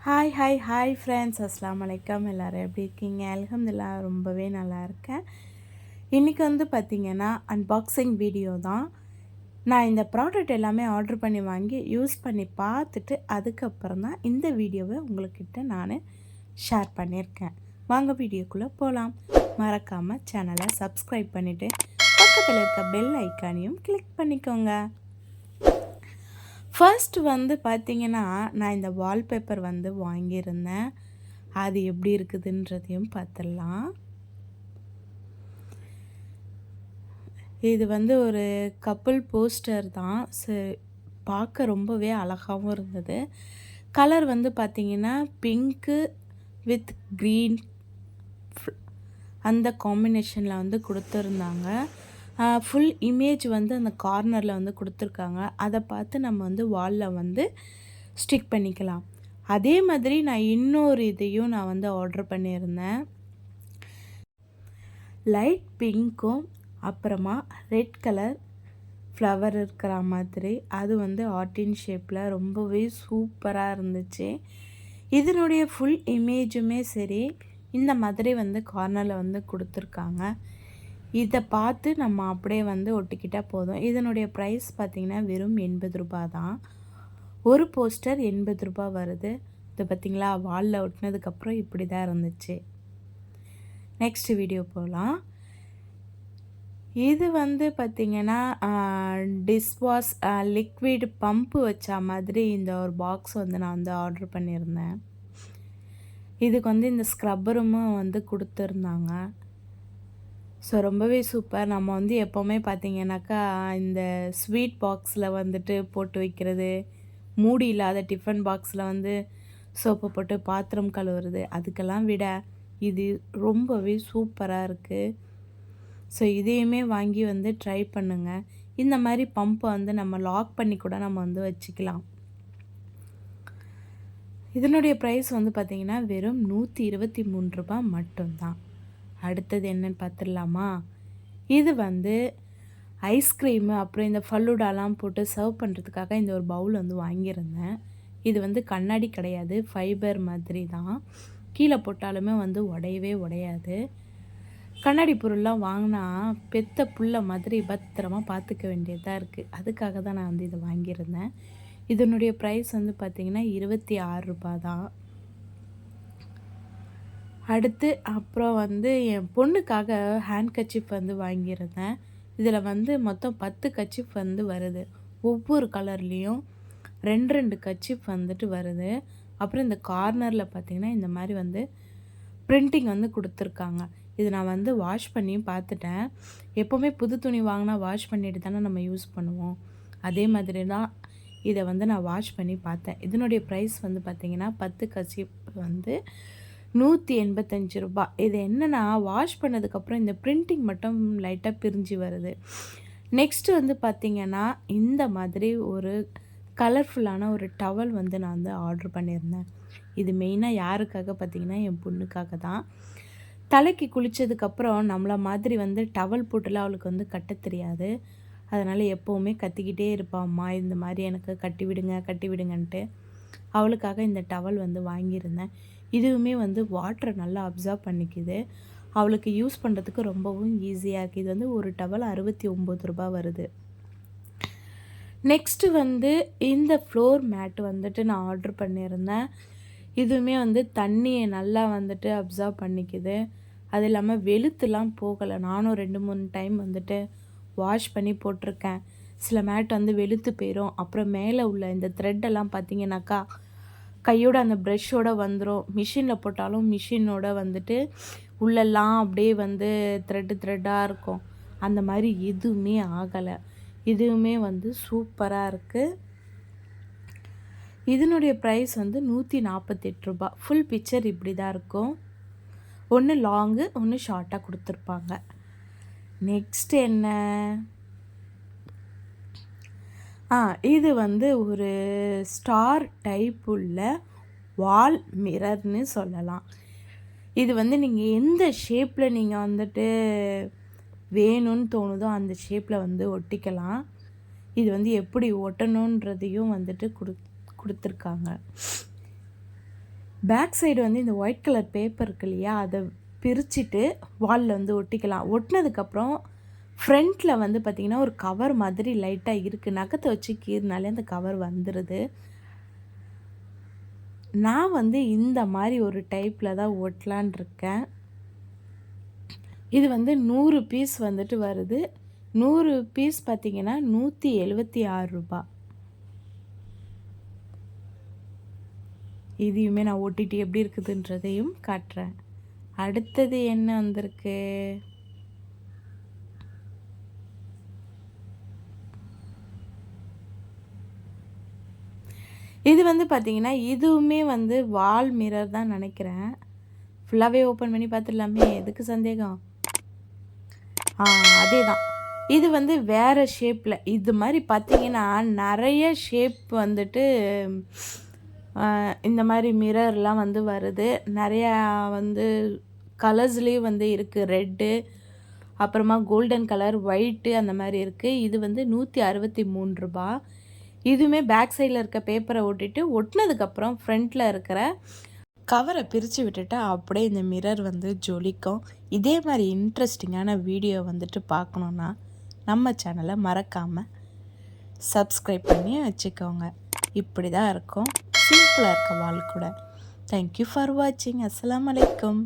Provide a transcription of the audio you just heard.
Hi friends, அஸ்ஸலாமு அலைக்கும். எல்லோரும் எப்படி இருக்கீங்க? அல்ஹம்துலில்லாஹ் ரொம்பவே நல்லா இருக்கேன். இன்றைக்கி வந்து பார்த்திங்கன்னா அன்பாக்சிங் வீடியோ தான். நான் இந்த ப்ராடக்ட் எல்லாமே ஆர்டர் பண்ணி வாங்கி யூஸ் பண்ணி பார்த்துட்டு அதுக்கப்புறம் தான் இந்த வீடியோவை உங்கள்கிட்ட நான் ஷேர் பண்ணியிருக்கேன். வாங்க வீடியோக்குள்ளே போகலாம். மறக்காமல் சேனலை சப்ஸ்கிரைப் பண்ணிவிட்டு பக்கத்தில் இருக்க பெல் ஐக்கானையும் கிளிக் பண்ணிக்கோங்க. ஃபர்ஸ்ட் வந்து பார்த்திங்கன்னா, நான் இந்த வால்பேப்பர் வந்து வாங்கியிருந்தேன். அது எப்படி இருக்குதுன்றதையும் பார்த்துடலாம். இது வந்து ஒரு கப்புள் போஸ்டர் தான். பார்க்க ரொம்பவே அழகாகவும் இருந்தது. கலர் வந்து பார்த்திங்கன்னா பிங்க்கு வித் க்ரீன் அந்த காம்பினேஷனில் வந்து கொடுத்துருந்தாங்க. ஃபுல் இமேஜ் வந்து அந்த கார்னரில் வந்து கொடுத்துருக்காங்க. அதை பார்த்து நம்ம வந்து வாலில் வந்து ஸ்டிக் பண்ணிக்கலாம். அதே மாதிரி நான் இன்னொரு இதையும் நான் வந்து ஆர்டர் பண்ணியிருந்தேன். லைட் பிங்க்கும் அப்புறமா ரெட் கலர் ஃப்ளவர் இருக்கிற மாதிரி, அது வந்து ஆர்டின் ஷேப்பில் ரொம்பவே சூப்பராக இருந்துச்சு. இதனுடைய ஃபுல் இமேஜுமே சரி இந்த மாதிரி வந்து கார்னரில் வந்து கொடுத்துருக்காங்க. இதை பார்த்து நம்ம அப்படியே வந்து ஒட்டிக்கிட்டால் போதும். இதனுடைய ப்ரைஸ் பார்த்திங்கன்னா வெறும் 80 ரூபா தான். ஒரு போஸ்டர் 80 ரூபா வருது. இது பார்த்திங்களா, வாலில் ஒட்டினதுக்கப்புறம் இப்படி தான் இருந்துச்சு. நெக்ஸ்ட் வீடியோ போகலாம். இது வந்து பார்த்திங்கன்னா டிஷ்வாஷ் லிக்விட் பம்பு வச்ச மாதிரி இந்த ஒரு பாக்ஸ் வந்து நான் வந்து ஆர்டர் பண்ணியிருந்தேன். இதுக்கு வந்து இந்த ஸ்க்ரப்பரும் வந்து கொடுத்துருந்தாங்க. ஸோ ரொம்பவே சூப்பர். நம்ம வந்து எப்போவுமே பார்த்திங்கனாக்கா இந்த ஸ்வீட் பாக்ஸில் வந்துட்டு போட்டு வைக்கிறது, மூடி இல்லாத டிஃபன் பாக்ஸில் வந்து சோப்பு போட்டு பாத்திரம் கழுவுறது, அதுக்கெல்லாம் விட இது ரொம்பவே சூப்பராக இருக்குது. ஸோ இதையுமே வாங்கி வந்து ட்ரை பண்ணுங்கள். இந்த மாதிரி பம்பை வந்து நம்ம லாக் பண்ணி கூட நம்ம வந்து வச்சுக்கலாம். இதனுடைய ப்ரைஸ் வந்து பார்த்திங்கன்னா வெறும் 123 ரூபா மட்டும்தான். அடுத்தது என்னன்னு பார்த்துடலாமா? இது வந்து ஐஸ்கிரீமு அப்புறம் இந்த ஃபல்லூடாலாம் போட்டு சர்வ் பண்ணுறதுக்காக இந்த ஒரு பவுல் வந்து வாங்கியிருந்தேன். இது வந்து கண்ணாடி கிடையாது, ஃபைபர் மாதிரி தான். கீழே போட்டாலுமே வந்து உடையவே உடையாது. கண்ணாடி பொருள்லாம் வாங்கினா பெத்த புள்ள மாதிரி பத்திரமா பார்த்துக்க வேண்டியதாக இருக்குது. அதுக்காக தான் நான் வந்து இதை வாங்கியிருந்தேன். இதனுடைய ப்ரைஸ் வந்து பார்த்திங்கன்னா 26 ரூபா தான். அடுத்து அப்புறம் வந்து என் பொண்ணுக்காக ஹேண்ட் கர்ச்சீஃப் வந்து வாங்கியிருந்தேன். இதில் வந்து மொத்தம் 10 கர்ச்சீஃப் வந்து வருது. ஒவ்வொரு கலர்லேயும் 2 கர்ச்சீஃப் வந்துட்டு வருது. அப்புறம் இந்த கார்னரில் பார்த்திங்கன்னா இந்த மாதிரி வந்து பிரிண்டிங் வந்து கொடுத்துருக்காங்க. இது நான் வந்து வாஷ் பண்ணியும் பார்த்துட்டேன். எப்போவுமே புது துணி வாங்கினா வாஷ் பண்ணிட்டு தானே நம்ம யூஸ் பண்ணுவோம். அதே மாதிரி தான் இதை வந்து நான் வாஷ் பண்ணி பார்த்தேன். இதனுடைய ப்ரைஸ் வந்து பார்த்திங்கன்னா 10 கர்ச்சீஃப் வந்து 185 ரூபா. இது என்னென்னா வாஷ் பண்ணதுக்கப்புறம் இந்த பிரிண்டிங் மட்டும் லைட்டாக பிரிஞ்சு வருது. நெக்ஸ்ட்டு வந்து பார்த்திங்கன்னா இந்த மாதிரி ஒரு கலர்ஃபுல்லான ஒரு டவல் வந்து நான் வந்து ஆர்டர் பண்ணியிருந்தேன். இது மெயினாக யாருக்காக பார்த்திங்கன்னா என் பொண்ணுக்காக தான். தலைக்கு குளித்ததுக்கப்புறம் நம்மளை மாதிரி வந்து டவல் போட்டுலாம் அவளுக்கு வந்து கட்ட தெரியாது. அதனால் எப்போவுமே கத்திக்கிட்டே இருப்பாம்மா, இந்த மாதிரி எனக்கு கட்டி விடுங்க கட்டி விடுங்கன்ட்டு. அவளுக்காக இந்த டவல் வந்து வாங்கியிருந்தேன். இதுவுமே வந்து வாட்டரை நல்லா அப்சர்வ் பண்ணிக்குது. அவளுக்கு யூஸ் பண்ணுறதுக்கு ரொம்பவும் ஈஸியாக இருக்குது. இது வந்து ஒரு டவல் 69 ரூபா வருது. நெக்ஸ்ட்டு வந்து இந்த ஃப்ளோர் மேட் வந்துட்டு நான் ஆர்டர் பண்ணியிருந்தேன். இதுவுமே வந்து தண்ணியை நல்லா வந்துட்டு அப்சர்வ் பண்ணிக்குது. அது இல்லாமல் வெளுத்துலாம் போகலை. நானும் 2-3 டைம் வந்துட்டு வாஷ் பண்ணி போட்டிருக்கேன். சில மேட் வந்து வெளுத்து போயிடும். அப்புறம் மேலே உள்ள இந்த த்ரெட்டெல்லாம் பார்த்திங்கனாக்கா கையோட அந்த ப்ரெஷ்ஷோடு வந்துடும். மிஷினில் போட்டாலும் மிஷினோட வந்துட்டு உள்ளெல்லாம் அப்படியே வந்து த்ரெட்டாக இருக்கும். அந்த மாதிரி எதுவுமே ஆகலை. இதுவுமே வந்து சூப்பராக இருக்குது. இதனுடைய ப்ரைஸ் வந்து 148 ரூபா. ஃபுல் பிக்சர் இப்படி தான் இருக்கும். ஒன்று லாங்கு ஒன்று ஷார்ட்டாக கொடுத்துருப்பாங்க. நெக்ஸ்ட் என்ன? இது வந்து ஒரு ஸ்டார் டைப் உள்ள வால் மிரர்னு சொல்லலாம். இது வந்து நீங்கள் எந்த ஷேப்பில் நீங்கள் வந்துட்டு வேணும்னு தோணுதோ அந்த ஷேப்பில் வந்து ஒட்டிக்கலாம். இது வந்து எப்படி ஒட்டணுன்றதையும் வந்துட்டு கொடுத்துருக்காங்க. பேக் சைடு வந்து இந்த ஒயிட் கலர் பேப்பர் இருக்கு இல்லையா, அதை பிரிச்சுட்டு வாலில் வந்து ஒட்டிக்கலாம். ஒட்டினதுக்கப்புறம் ஃப்ரண்ட்டில் வந்து பார்த்திங்கன்னா ஒரு கவர் மாதிரி லைட்டாக இருக்குது. நகத்தை வச்சு கீறினாலே அந்த கவர் வந்துடுது. நான் வந்து இந்த மாதிரி ஒரு டைப்பில் தான் ஒட்டலான் இருக்கேன். இது வந்து 100 பீஸ் வந்துட்டு வருது. 100 பீஸ் பார்த்திங்கன்னா ரூ. 176. இதையுமே நான் ஓட்டிட்டு எப்படி இருக்குதுன்றதையும் காட்டுறேன். அடுத்தது என்ன வந்திருக்கு? இது வந்து பார்த்திங்கன்னா இதுவுமே வந்து வால் மிரர் தான் நினைக்கிறேன். ஃபுல்லாகவே ஓப்பன் பண்ணி பார்த்துடலாமே, எதுக்கு சந்தேகம்? அதே தான். இது வந்து வேறு ஷேப்பில் இது மாதிரி பார்த்திங்கன்னா நிறைய ஷேப் வந்துட்டு இந்த மாதிரி மிரர்லாம் வந்து வருது. நிறையா வந்து கலர்ஸ்லேயும் வந்து இருக்குது. ரெட்டு, அப்புறமா கோல்டன் கலர், ஒயிட்டு அந்த மாதிரி இருக்குது. இது வந்து ரூ. 163. இதுவுமே பேக் சைடில் இருக்க பேப்பரை ஒட்டிட்டு ஒட்டினதுக்கப்புறம் ஃப்ரண்ட்டில் இருக்கிற கவரை பிரித்து விட்டுட்டா அப்படியே இந்த மிரர் வந்து ஜொலிக்கும். இதே மாதிரி இன்ட்ரெஸ்டிங்கான வீடியோ வந்துட்டு பார்க்கணுன்னா நம்ம சேனலை மறக்காமல் சப்ஸ்கிரைப் பண்ணி வச்சுக்கோங்க. இப்படி தான் இருக்கும் சிம்பிளாக இருக்க வால் கூட. தேங்க்யூ ஃபார் வாட்சிங். அஸ்ஸலாமு அலைக்கும்.